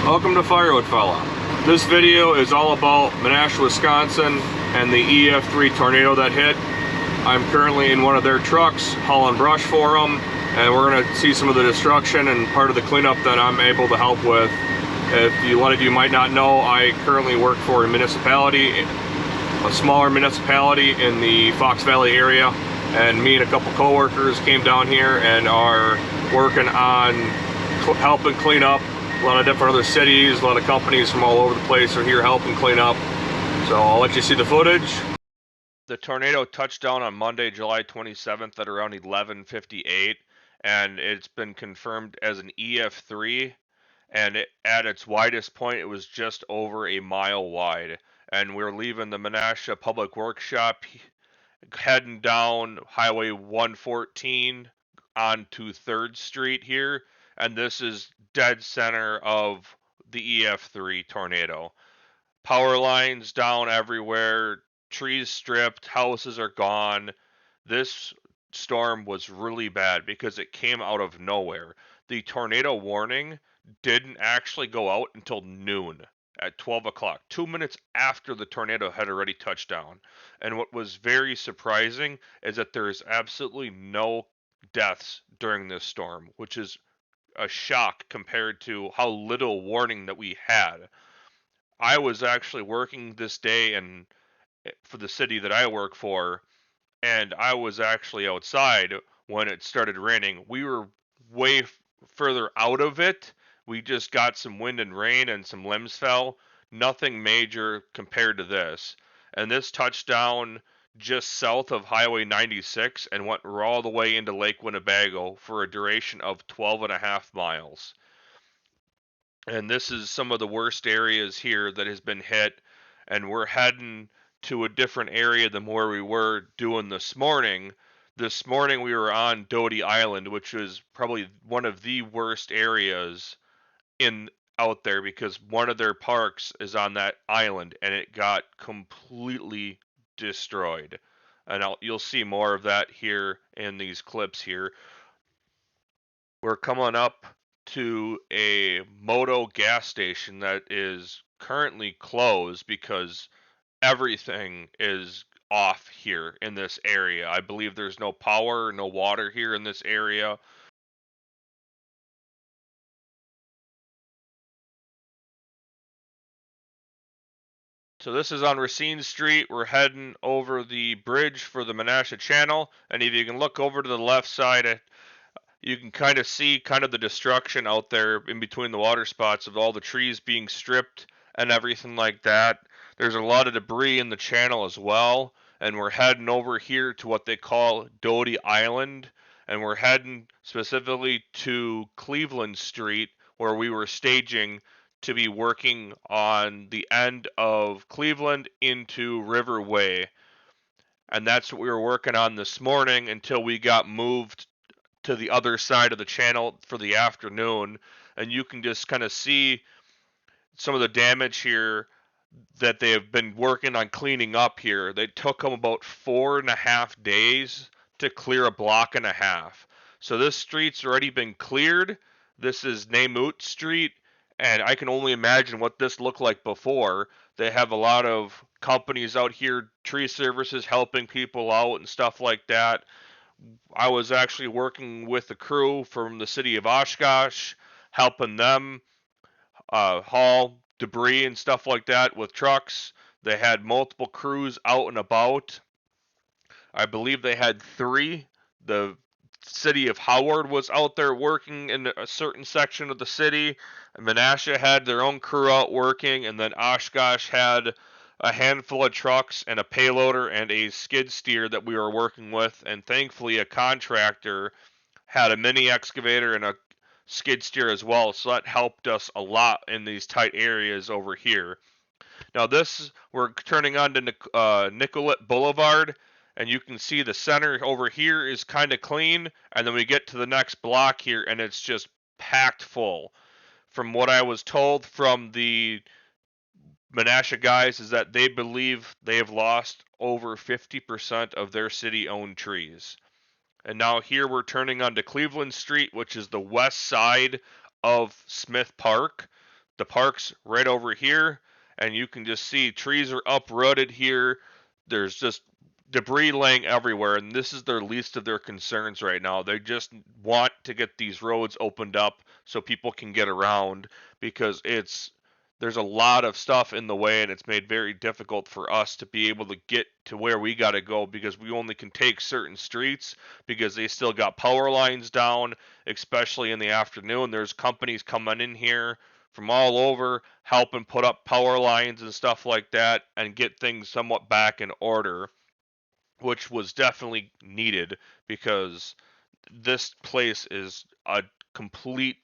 Welcome to Firewood, fella. This video is all about Menasha, Wisconsin and the EF3 tornado that hit. I'm currently in one of their trucks hauling brush for them, and we're going to see some of the destruction and part of the cleanup that I'm able to help with. A lot of you might not know, I currently work for a municipality, a smaller municipality in the Fox Valley area, and me and a couple co-workers came down here and are working on helping clean up. A lot of different other cities, a lot of companies from all over the place are here helping clean up. So I'll let you see the footage. The tornado touched down on Monday, July 27th at around 11:58, and it's been confirmed as an EF3, and at its widest point it was just over a mile wide. And we're leaving the Menasha Public Workshop, heading down Highway 114 onto 3rd Street here, and this is dead center of the EF3 tornado. Power lines down everywhere, trees stripped, houses are gone. This storm was really bad because it came out of nowhere. The tornado warning didn't actually go out until noon at 12 o'clock, 2 minutes after the tornado had already touched down. And what was very surprising is that there is absolutely no deaths during this storm, which is a shock compared to how little warning that we had. I was actually working this day and for the city that I work for, and I was actually outside when it started raining. We were way further out of it. We just got some wind and rain and some limbs fell. Nothing major compared to this. And this touched down just south of Highway 96 and went all the way into Lake Winnebago for a duration of 12.5 miles. And this is some of the worst areas here that has been hit, and we're heading to a different area than where we were doing this morning. This morning we were on Doty Island, which was probably one of the worst areas out there because one of their parks is on that island and it got completely destroyed. And you'll see more of that here in these clips here. We're coming up to a Moto gas station that is currently closed because everything is off here in this area. I believe there's no power, no water here in this area. So this is on Racine Street. We're heading over the bridge for the Menasha Channel, and if you can look over to the left side, you can kind of see the destruction out there in between the water spots of all the trees being stripped and everything like that. There's a lot of debris in the channel as well, and we're heading over here to what they call Doty Island, and we're heading specifically to Cleveland Street, where we were staging to be working on the end of Cleveland into Riverway. And that's what we were working on this morning until we got moved to the other side of the channel for the afternoon. And you can just kind of see some of the damage here that they have been working on cleaning up here. They took them about 4.5 days to clear a block and a half. So this street's already been cleared. This is Namut Street, and I can only imagine what this looked like before. They have a lot of companies out here, tree services, helping people out and stuff like that. I was actually working with the crew from the City of Oshkosh, helping them haul debris and stuff like that with trucks. They had multiple crews out and about. I believe they had 3. The City of Howard was out there working in a certain section of the city. Menasha had their own crew out working, and then Oshkosh had a handful of trucks and a payloader and a skid steer that we were working with, and thankfully a contractor had a mini excavator and a skid steer as well, so that helped us a lot in these tight areas over here. Now we're turning on to Nicollet Boulevard, and you can see the center over here is kind of clean, and then we get to the next block here and it's just packed full. From what I was told from the Menasha guys is that they believe they have lost over 50% of their city-owned trees. And now here we're turning onto Cleveland Street, which is the west side of Smith Park. the park's right over here, and you can just see trees are uprooted here. There's just debris laying everywhere, and this is their least of their concerns right now. They just want to get these roads opened up so people can get around, because there's a lot of stuff in the way, and it's made very difficult for us to be able to get to where we got to go, because we only can take certain streets because they still got power lines down, especially in the afternoon. There's companies coming in here from all over helping put up power lines and stuff like that and get things somewhat back in order, which was definitely needed, because this place is a complete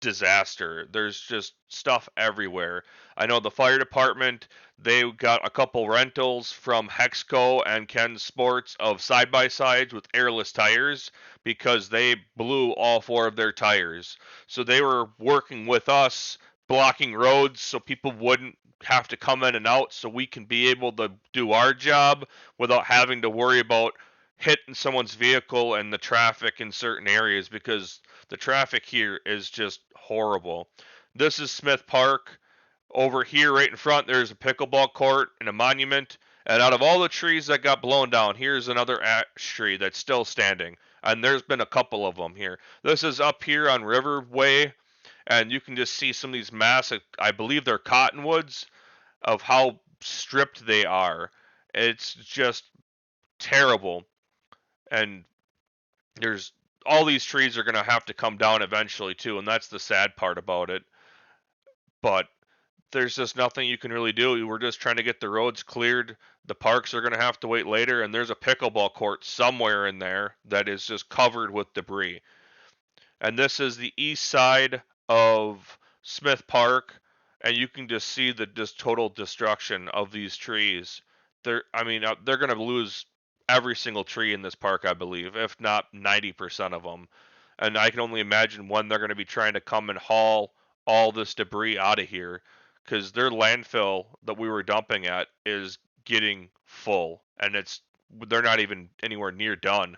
disaster. There's just stuff everywhere. I know the fire department, they got a couple rentals from Hexco and Ken Sports of side-by-sides with airless tires, because they blew all four of their tires. So they were working with us, blocking roads so people wouldn't have to come in and out, so we can be able to do our job without having to worry about hitting someone's vehicle and the traffic in certain areas, because the traffic here is just horrible. This is Smith Park. Over here, right in front, there's a pickleball court and a monument. And out of all the trees that got blown down, here's another ash tree that's still standing. And there's been a couple of them here. This is up here on Riverway, and you can just see some of these massive, I believe they're cottonwoods, of how stripped they are. It's just terrible. And there's all these trees are going to have to come down eventually too, and that's the sad part about it. But there's just nothing you can really do. We're just trying to get the roads cleared. The parks are going to have to wait later, and there's a pickleball court somewhere in there that is just covered with debris. And this is the east side of Smith Park, and you can just see the just total destruction of these trees. They're going to lose every single tree in this park, I believe, if not 90% of them. And I can only imagine when they're going to be trying to come and haul all this debris out of here, because their landfill that we were dumping at is getting full, and they're not even anywhere near done.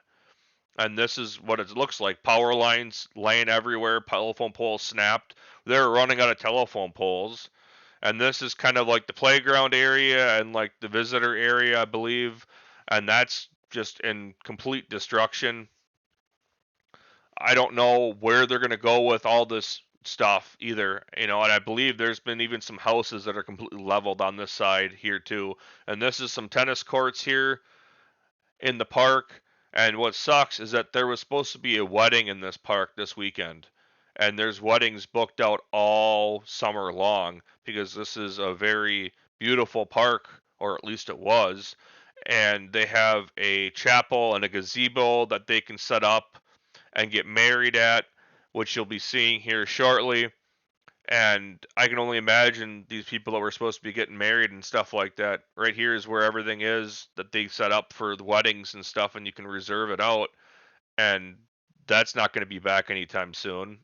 And this is what it looks like. Power lines laying everywhere, telephone poles snapped. They're running out of telephone poles. And this is kind of like the playground area and like the visitor area, I believe. And that's just in complete destruction. I don't know where they're going to go with all this stuff either, and I believe there's been even some houses that are completely leveled on this side here too. And this is some tennis courts here in the park. And what sucks is that there was supposed to be a wedding in this park this weekend. And there's weddings booked out all summer long, because this is a very beautiful park, or at least it was. And they have a chapel and a gazebo that they can set up and get married at, which you'll be seeing here shortly. And I can only imagine these people that were supposed to be getting married and stuff like that. Right here is where everything is that they set up for the weddings and stuff, and you can reserve it out. And that's not going to be back anytime soon.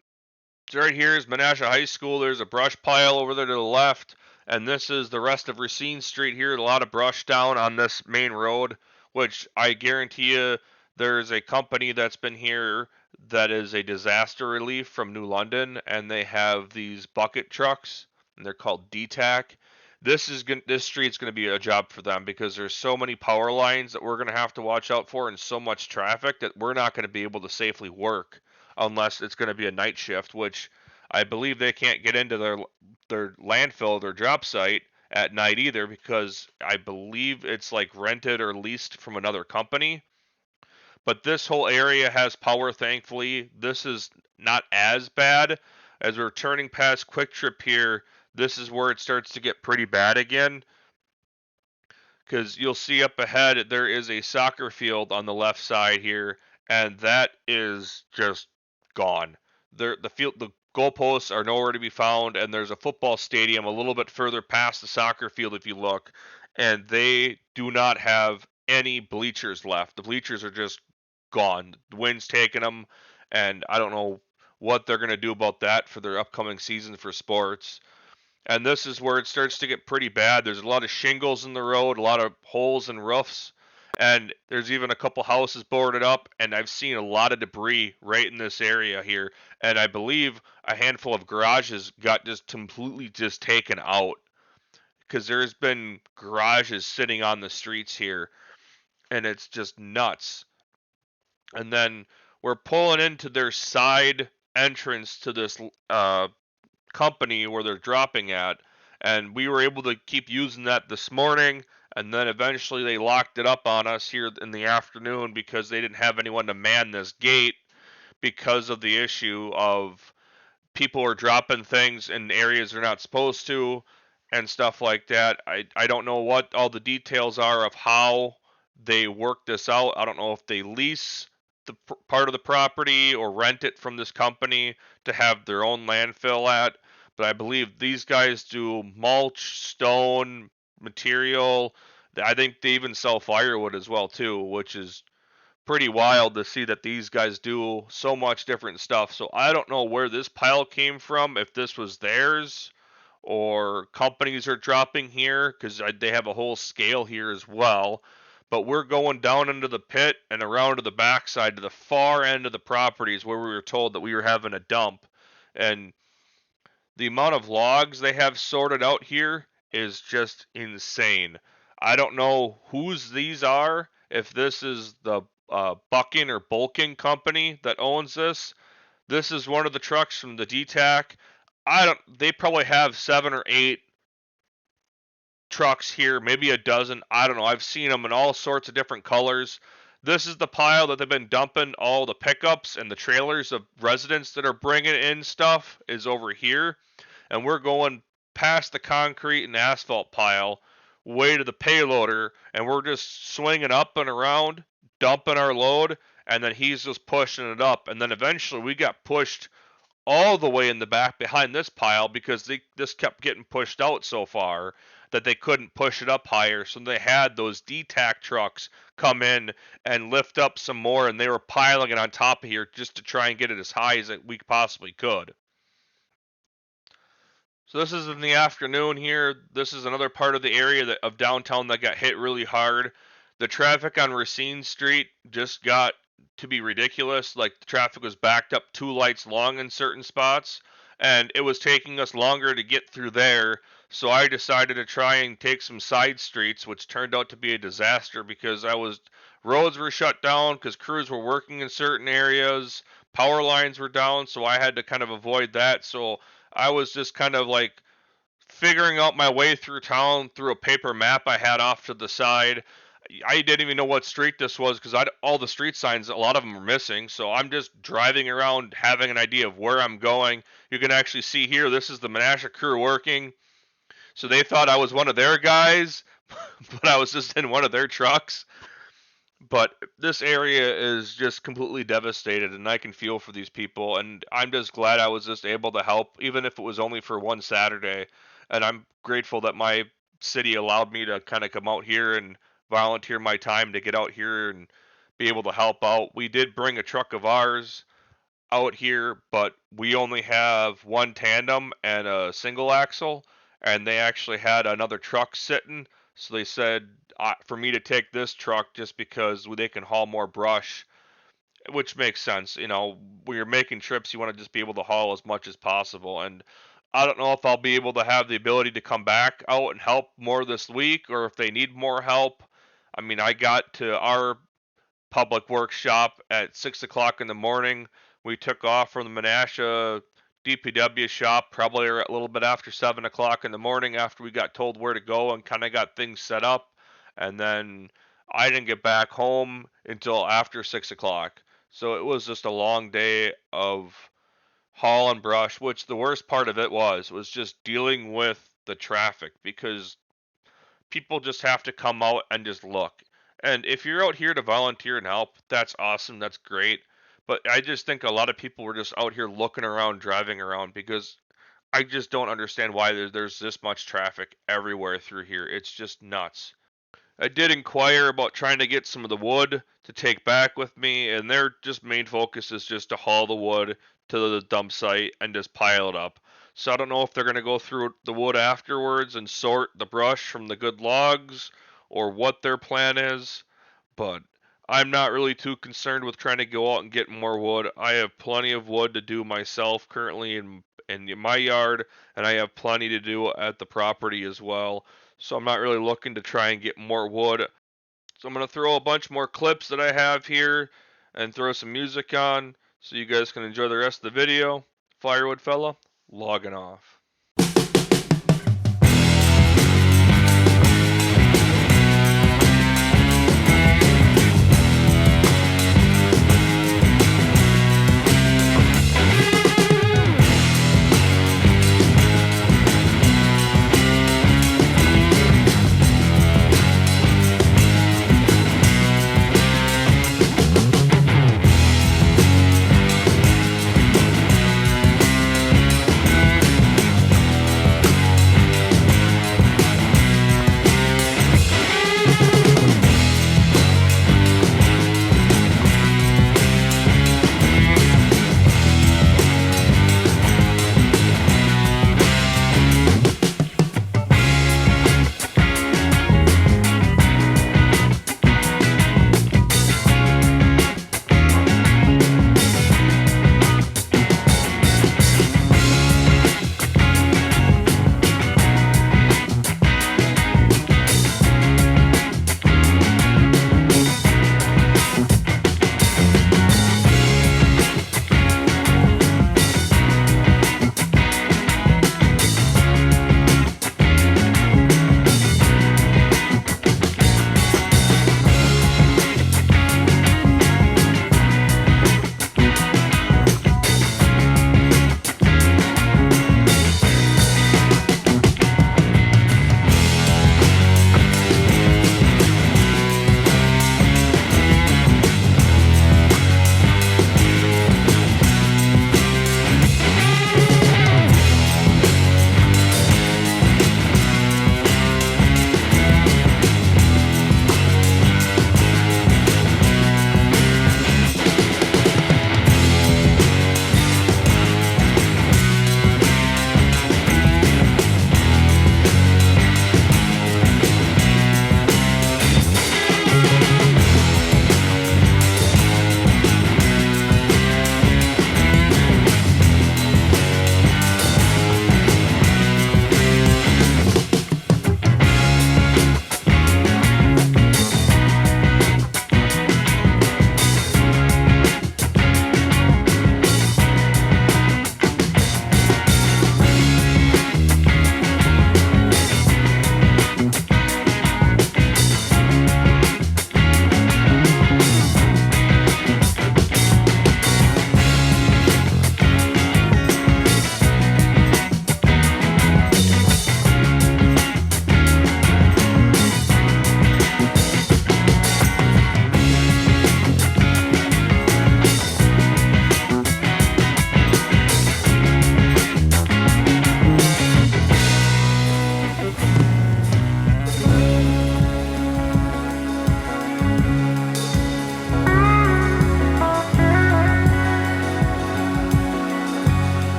So right here is Menasha High School. There's a brush pile over there to the left. And this is the rest of Racine Street here. A lot of brush down on this main road, which I guarantee you there's a company that's been here that is a disaster relief from New London, and they have these bucket trucks, and they're called DTAC. This street's going to be a job for them, because there's so many power lines that we're going to have to watch out for, and so much traffic that we're not going to be able to safely work unless it's going to be a night shift, which I believe they can't get into their landfill, their job site at night either, because I believe it's like rented or leased from another company. But this whole area has power, thankfully. This is not as bad. As we're turning past Quick Trip here, this is where it starts to get pretty bad again. Because you'll see up ahead, there is a soccer field on the left side here, and that is just gone. The goalposts are nowhere to be found, and there's a football stadium a little bit further past the soccer field if you look, and they do not have any bleachers left. The bleachers are just gone. The wind's taking them, and I don't know what they're going to do about that for their upcoming season for sports. And this is where it starts to get pretty bad. There's a lot of shingles in the road, a lot of holes in roofs, And there's even a couple houses boarded up, and I've seen a lot of debris right in this area here. And I believe a handful of garages got just completely just taken out because there's been garages sitting on the streets here, and it's just nuts. And then we're pulling into their side entrance to this company where they're dropping at, and we were able to keep using that this morning. And then eventually they locked it up on us here in the afternoon because they didn't have anyone to man this gate because of the issue of people are dropping things in areas they're not supposed to and stuff like that. I don't know what all the details are of how they work this out. I don't know if they lease the part of the property or rent it from this company to have their own landfill at, but I believe these guys do mulch, stone, material. I think they even sell firewood as well too, which is pretty wild to see that these guys do so much different stuff. So I don't know where this pile came from, if this was theirs or companies are dropping here, because they have a whole scale here as well. But we're going down into the pit and around to the backside to the far end of the properties where we were told that we were having a dump. And the amount of logs they have sorted out here is just insane. I don't know whose these are, if this is the Bucking or Bulking company that owns this. This is one of the trucks from the DTAC. They probably have 7 or 8 trucks here, maybe a dozen. I don't know. I've seen them in all sorts of different colors. This is the pile that they've been dumping all the pickups and the trailers of residents that are bringing in stuff is over here. And we're going past the concrete and asphalt pile way to the payloader, and we're just swinging up and around, dumping our load, and then he's just pushing it up. And then eventually we got pushed all the way in the back behind this pile because this kept getting pushed out so far that they couldn't push it up higher. So they had those DTAC trucks come in and lift up some more, and they were piling it on top of here just to try and get it as high as we possibly could. So this is in the afternoon here. This is another part of the area of downtown that got hit really hard. The traffic on Racine Street just got to be ridiculous. Like, the traffic was backed up 2 lights long in certain spots, and it was taking us longer to get through there. So I decided to try and take some side streets, which turned out to be a disaster because roads were shut down because crews were working in certain areas, power lines were down, so I had to kind of avoid that. So I was just kind of like figuring out my way through town through a paper map I had off to the side. I didn't even know what street this was because all the street signs, a lot of them were missing. So I'm just driving around having an idea of where I'm going. You can actually see here, this is the Menasha crew working. So they thought I was one of their guys, but I was just in one of their trucks. But this area is just completely devastated, and I can feel for these people. And I'm just glad I was just able to help, even if it was only for one Saturday. And I'm grateful that my city allowed me to kind of come out here and volunteer my time to get out here and be able to help out. We did bring a truck of ours out here, but we only have one tandem and a single axle, and they actually had another truck sitting. So they said for me to take this truck just because they can haul more brush, which makes sense. You know, when you're making trips, you want to just be able to haul as much as possible. And I don't know if I'll be able to have the ability to come back out and help more this week or if they need more help. I mean, I got to our public workshop at 6 o'clock in the morning. We took off from the Menasha DPW shop probably a little bit after 7 o'clock in the morning after we got told where to go and kind of got things set up. And then I didn't get back home until after 6 o'clock. So it was just a long day of haul and brush, which the worst part of it was just dealing with the traffic because people just have to come out and just look. And if you're out here to volunteer and help, that's awesome. That's great. But I just think a lot of people were just out here looking around, driving around because I just don't understand why there's this much traffic everywhere through here. It's just nuts. I did inquire about trying to get some of the wood to take back with me, and their just main focus is just to haul the wood to the dump site and just pile it up. So I don't know if they're going to go through the wood afterwards and sort the brush from the good logs or what their plan is, but I'm not really too concerned with trying to go out and get more wood. I have plenty of wood to do myself currently in my yard, and I have plenty to do at the property as well. So I'm not really looking to try and get more wood. So I'm going to throw a bunch more clips that I have here and throw some music on so you guys can enjoy the rest of the video. Firewood fella, logging off.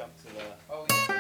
jump to the. Oh yeah.